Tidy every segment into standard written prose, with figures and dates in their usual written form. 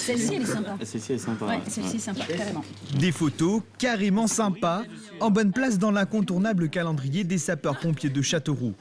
Celle-ci, elle est sympa. Celle-ci est sympa. Ouais, celle-ci est sympa, carrément. Des photos carrément sympas, en bonne place dans l'incontournable calendrier des sapeurs-pompiers de Châteauroux.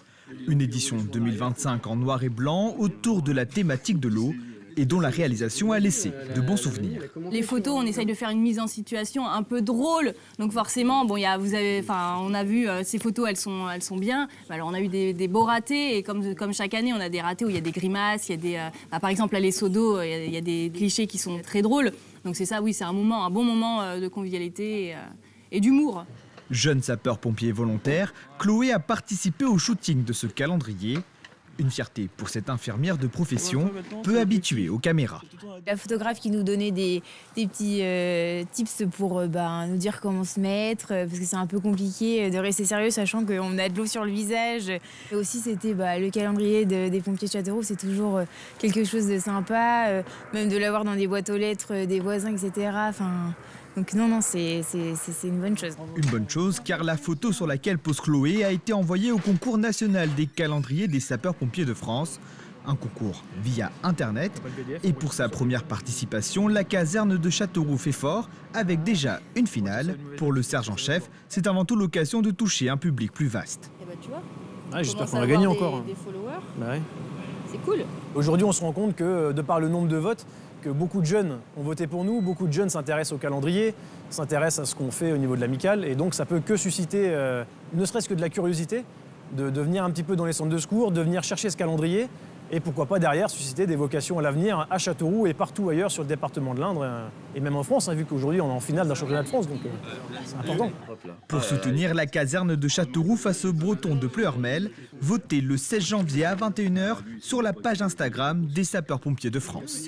Une édition 2025 en noir et blanc autour de la thématique de l'eau et dont la réalisation a laissé de bons souvenirs. Les photos, on essaye de faire une mise en situation un peu drôle. Donc forcément, bon, on a vu ces photos, elles sont bien. Alors on a eu des beaux ratés et comme chaque année, on a des ratés où il y a des grimaces, il y a des, par exemple à l'Esso d'eau, il y a des clichés qui sont très drôles. Donc c'est ça, oui, c'est un bon moment de convivialité et d'humour. Jeune sapeur-pompier volontaire, Chloé a participé au shooting de ce calendrier. Une fierté pour cette infirmière de profession, peu habituée aux caméras. La photographe qui nous donnait des petits tips pour nous dire comment se mettre, parce que c'est un peu compliqué de rester sérieux sachant qu'on a de l'eau sur le visage. Et aussi c'était le calendrier des pompiers de Châteauroux, c'est toujours quelque chose de sympa, même de l'avoir dans des boîtes aux lettres des voisins, etc. Donc non, c'est une bonne chose. Une bonne chose car la photo sur laquelle pose Chloé a été envoyée au concours national des calendriers des sapeurs-pompiers de France. Un concours via Internet. Et pour sa première participation, la caserne de Châteauroux fait fort avec déjà une finale. Pour le sergent-chef, c'est avant tout l'occasion de toucher un public plus vaste. Et tu vois, j'espère qu'on va gagner encore. Des followers, Ouais. c'est cool. Aujourd'hui, on se rend compte que de par le nombre de votes, que beaucoup de jeunes ont voté pour nous, beaucoup de jeunes s'intéressent au calendrier, s'intéressent à ce qu'on fait au niveau de l'amicale, et donc ça peut que susciter, ne serait-ce que de la curiosité, de venir un petit peu dans les centres de secours, de venir chercher ce calendrier, et pourquoi pas derrière susciter des vocations à l'avenir à Châteauroux et partout ailleurs sur le département de l'Indre, et même en France, vu qu'aujourd'hui on est en finale d'un championnat de France, donc c'est important. Pour soutenir la caserne de Châteauroux face aux Bretons de Pleuhermel, votez le 16 janvier à 21 h sur la page Instagram des sapeurs-pompiers de France.